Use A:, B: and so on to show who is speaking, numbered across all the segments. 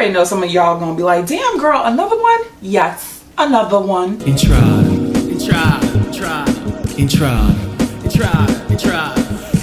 A: already know some of y'all gonna be like, damn girl, another one? Yes, another one.
B: Intro.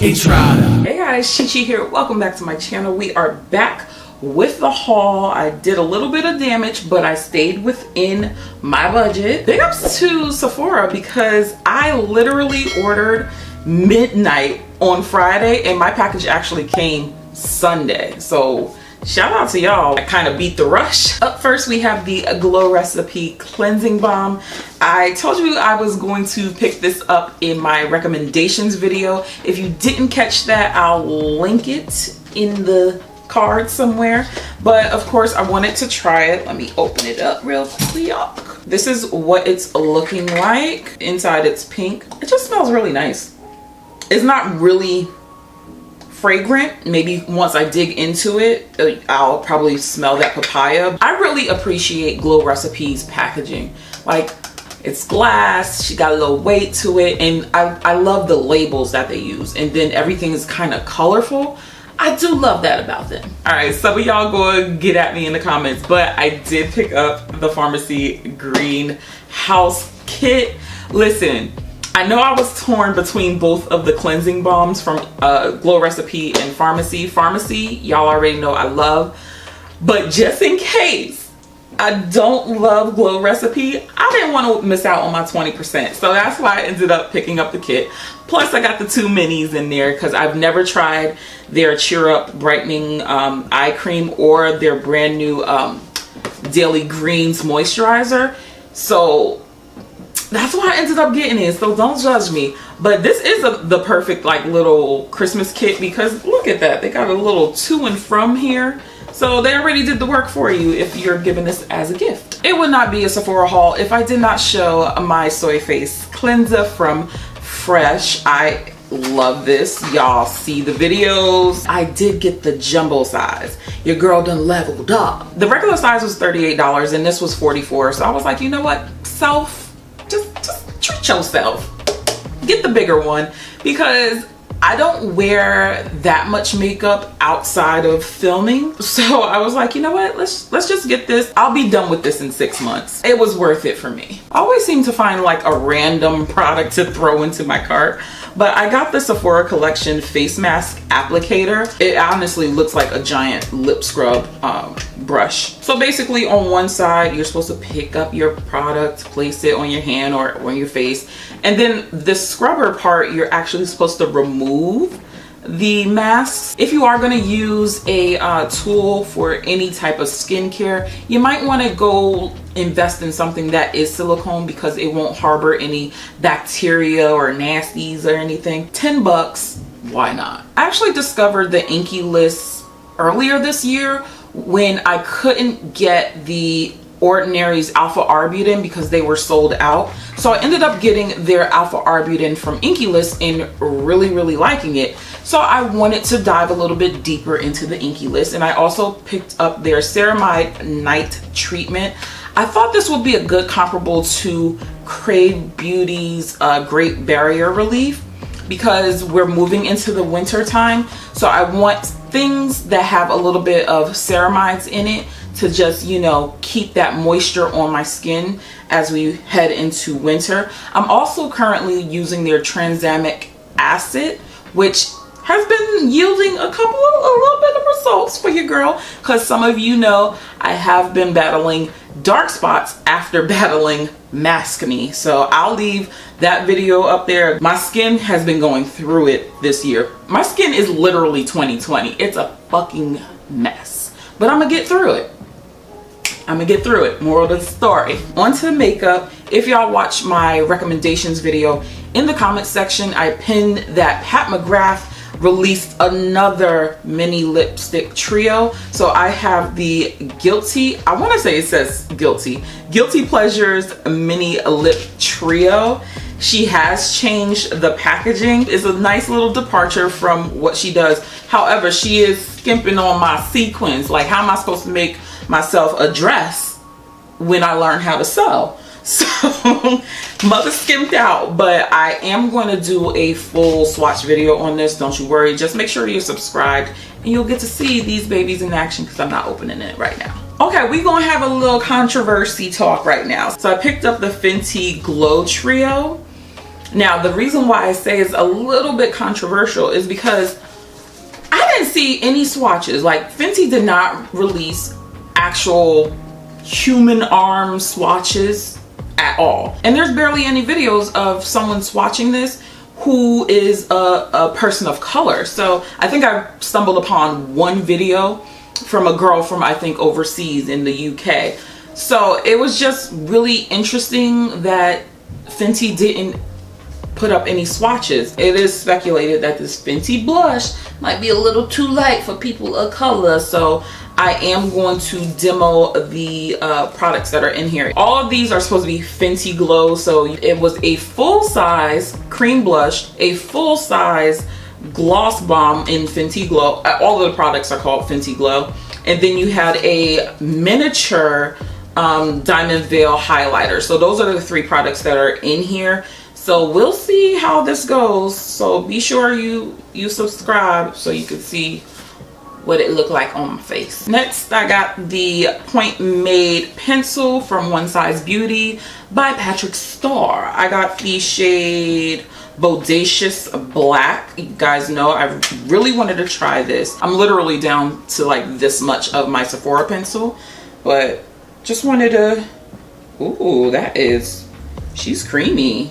A: Hey guys, Chi here. Welcome back to my channel. We are back with the haul. I did a little bit of damage, but I stayed within my budget. Big ups to Sephora because I literally ordered midnight on Friday and my package actually came Sunday. So shout out to y'all. I kind of beat the rush. Up first, we have the Glow Recipe Cleansing Balm. I told you I was going to pick this up in my recommendations video. If you didn't catch that, I'll link it in the card somewhere. But of course, I wanted to try it. Let me open it up real quick. This is what it's looking like. Inside, it's pink. It just smells really nice. It's not really fragrant. Maybe once I dig into it, I'll probably smell that papaya. I really appreciate Glow Recipe's packaging. Like, it's glass, she got a little weight to it, and I love the labels that they use, and then everything is kind of colorful. I do love that about them. All right, some of y'all go get at me in the comments, but I did pick up the Farmacy Greenhouse Kit. Listen, I know I was torn between both of the cleansing balms from Glow Recipe and Farmacy. Farmacy, y'all already know I love, but just in case I don't love Glow Recipe, I didn't want to miss out on my 20%. So that's why I ended up picking up the kit. Plus I got the 2 minis in there because I've never tried their Cheer Up Brightening eye cream or their brand new Daily Greens moisturizer. So that's why I ended up getting it, so don't judge me. But this is the perfect like little Christmas kit because look at that. They got a little to and from here. So they already did the work for you if you're giving this as a gift. It would not be a Sephora haul if I did not show my Soy Face Cleanser from Fresh. I love this. Y'all see the videos. I did get the jumbo size. Your girl done leveled up. The regular size was $38 and this was $44. So I was like, you know what? Just treat yourself. Get the bigger one because I don't wear that much makeup outside of filming. So I was like, you know what? Let's just get this. I'll be done with this in 6 months. It was worth it for me. I always seem to find like a random product to throw into my cart. But I got the Sephora Collection Face Mask Applicator. It honestly looks like a giant lip scrub brush. So basically on one side, you're supposed to pick up your product, place it on your hand or on your face. And then the scrubber part, you're actually supposed to remove the masks. If you are going to use a tool for any type of skincare, you might want to go invest in something that is silicone because it won't harbor any bacteria or nasties or anything. 10 bucks, why not? I actually discovered the Inky List earlier this year when I couldn't get the Ordinary's Alpha Arbutin because they were sold out. So I ended up getting their Alpha Arbutin from Inky List and really liking it. So I wanted to dive a little bit deeper into the Inky List, and I also picked up their Ceramide Night Treatment. I thought this would be a good comparable to Crave Beauty's Great Barrier Relief because we're moving into the winter time. So I want things that have a little bit of ceramides in it to just, you know, keep that moisture on my skin as we head into winter. I'm also currently using their tranexamic acid, which has been yielding a little bit of results for your girl, because some of you know I have been battling dark spots after battling maskne. So I'll leave that video up there. My skin has been going through it this year. My skin is literally 2020. It's a fucking mess, but I'm gonna get through it. Moral of the story. On to the makeup. If y'all watch my recommendations video, in the comment section I pinned that Pat McGrath released another mini lipstick trio. So I have the Guilty, I want to say it says Guilty Pleasures mini lip trio. She has changed the packaging. It's a nice little departure from what she does. However, she is skimping on my sequins. Like, how am I supposed to make myself a dress when I learn how to sew? So mother skimped out, but I am going to do a full swatch video on this. Don't you worry. Just make sure you're subscribed and you'll get to see these babies in action because I'm not opening it right now. Okay, we're gonna have a little controversy talk right now. So I picked up the Fenty Glow Trio. Now, the reason why I say it's a little bit controversial is because I didn't see any swatches. Like, Fenty did not release actual human arm swatches at all. And there's barely any videos of someone swatching this who is a person of color. So I think I stumbled upon one video from a girl from, I think, overseas in the UK. So it was just really interesting that Fenty didn't put up any swatches. It is speculated that this Fenty blush might be a little too light for people of color, so I am going to demo the products that are in here. All of these are supposed to be Fenty Glow, so it was a full-size cream blush, a full-size gloss bomb in Fenty Glow. All of the products are called Fenty Glow. And then you had a miniature diamond veil highlighter. So those are the 3 products that are in here. So we'll see how this goes. So be sure you subscribe so you can see what it looked like on my face. Next, I got the Point Made pencil from One Size Beauty by Patrick Starr. I got the shade Bodacious Black. You guys know I really wanted to try this. I'm literally down to like this much of my Sephora pencil, but just wanted to, ooh, she's creamy.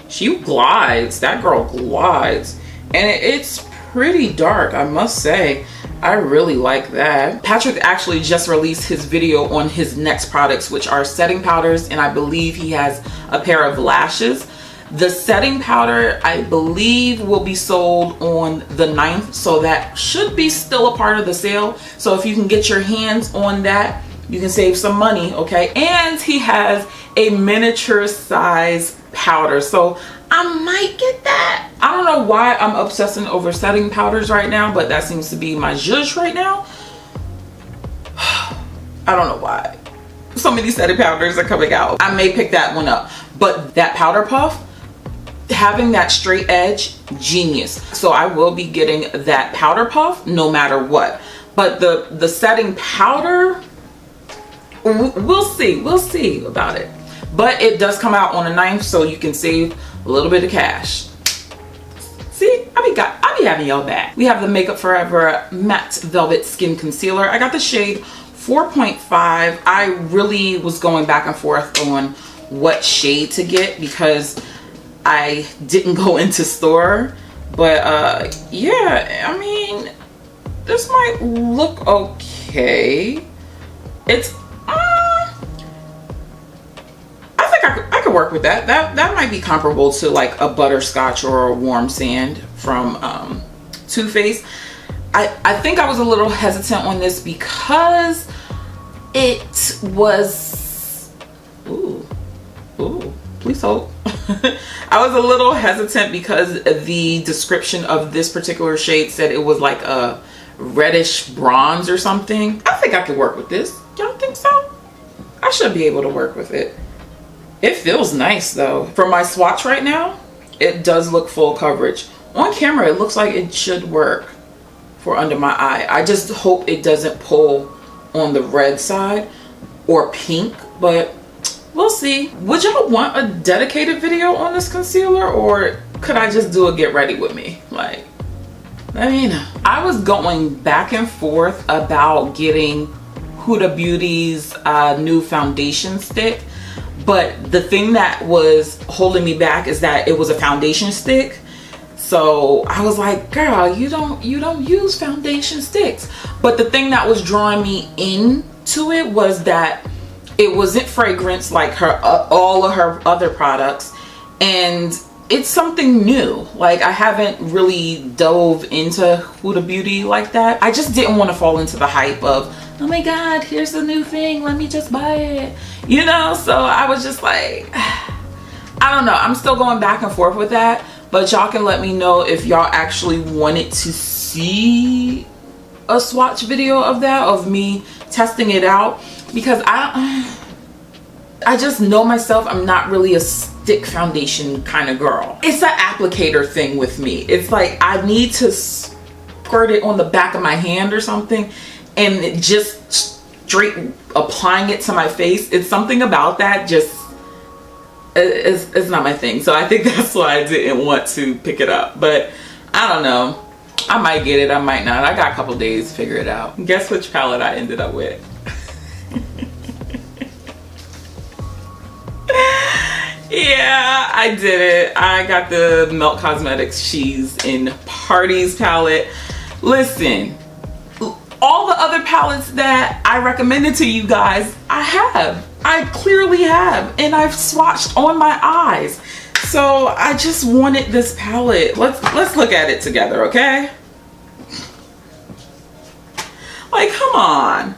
A: She glides, that girl glides. And it's pretty dark, I must say. I really like that. Patrick actually just released his video on his next products, which are setting powders, and I believe he has a pair of lashes. The setting powder, I believe, will be sold on the 9th, so that should be still a part of the sale. So if you can get your hands on that, you can save some money, okay? And he has a miniature size powder, so I might get that. I don't know why I'm obsessing over setting powders right now, but that seems to be my zhuzh right now. I don't know why. So many setting powders are coming out. I may pick that one up, but that powder puff, having that straight edge, genius. So I will be getting that powder puff no matter what. But the setting powder, we'll see about it. But it does come out on the 9th, so you can save a little bit of cash. See, I be having y'all back. We have the Makeup Forever Matte Velvet Skin Concealer. I got the shade 4.5. I really was going back and forth on what shade to get because I didn't go into store. But yeah, I mean, this might look okay. It's I could work with that. That might be comparable to like a butterscotch or a warm sand from Too Faced. I think I was a little hesitant on this because it was, ooh, please hold. I was a little hesitant because the description of this particular shade said it was like a reddish bronze or something. I think I could work with this. Y'all think so? I should be able to work with it. It feels nice though. For my swatch right now, it does look full coverage. On camera, it looks like it should work for under my eye. I just hope it doesn't pull on the red side or pink, but we'll see. Would y'all want a dedicated video on this concealer, or could I just do a get ready with me? Like, let me know. I was going back and forth about getting Huda Beauty's new foundation stick. But the thing that was holding me back is that it was a foundation stick. So I was like, girl, you don't use foundation sticks. But the thing that was drawing me into it was that it wasn't fragrance like her all of her other products, and it's something new. Like, I haven't really dove into Huda Beauty like that. I just didn't want to fall into the hype of, oh my god, here's the new thing, let me just buy it, you know? So I was just like, I don't know, I'm still going back and forth with that. But y'all can let me know if y'all actually wanted to see a swatch video of that, of me testing it out, because I just know myself, I'm not really a stick foundation kind of girl. It's an applicator thing with me. It's like I need to squirt it on the back of my hand or something and it just straight applying it to my face. It's something about that just it's not my thing. So I think that's why I didn't want to pick it up. But I don't know. I might get it, I might not. I got a couple days to figure it out. Guess which palette I ended up with. Yeah, I did it. I got the Melt Cosmetics She's in Parties palette. Listen, all the other palettes that I recommended to you guys, I clearly have, and I've swatched on my eyes. So I just wanted this palette. Let's look at it together, okay? Like, come on.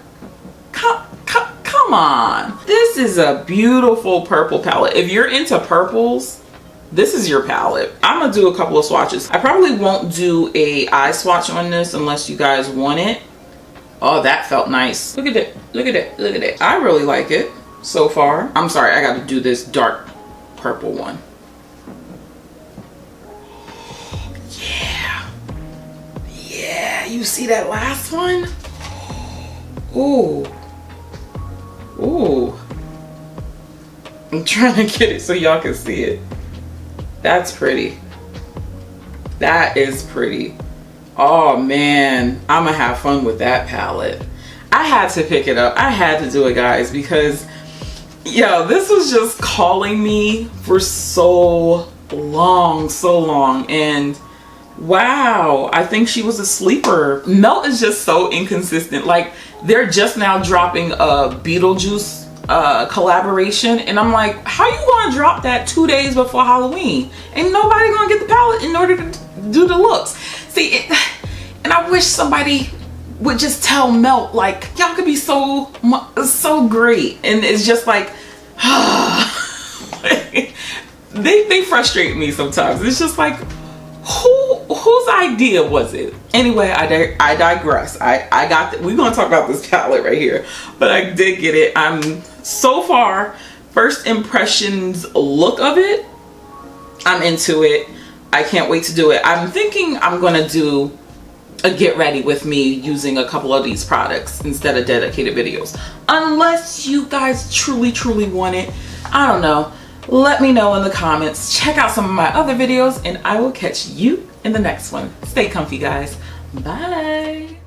A: Come on. This is a beautiful purple palette. If you're into purples, this is your palette. I'm gonna do a couple of swatches. I probably won't do a eye swatch on this unless you guys want it. Oh, that felt nice. Look at it. Look at it. Look at it. I really like it so far. I'm sorry, I got to do this dark purple one. Yeah. Yeah, you see that last one? Ooh. Ooh. I'm trying to get it so y'all can see it. That's pretty. That is pretty. Oh man, I'm gonna have fun with that palette. I had to pick it up. I had to do it, guys, because yo, this was just calling me for so long, and wow, I think she was a sleeper. Melt is just so inconsistent. Like, they're just now dropping a Beetlejuice collaboration, and I'm like, how you gonna drop that 2 days before Halloween? Ain't nobody gonna get the palette in order to do the looks. See, and I wish somebody would just tell Melt, like, y'all could be so great, and it's just like, they frustrate me sometimes. It's just like, whose idea was it? Anyway, I digress. I got we're gonna talk about this palette right here, but I did get it. I'm so far, first impressions look of it, I'm into it. I can't wait to do it. I'm thinking I'm gonna do a get ready with me using a couple of these products instead of dedicated videos, unless you guys truly want it. I don't know. Let me know in the comments. Check out some of my other videos, and I will catch you in the next one. Stay comfy, guys. Bye.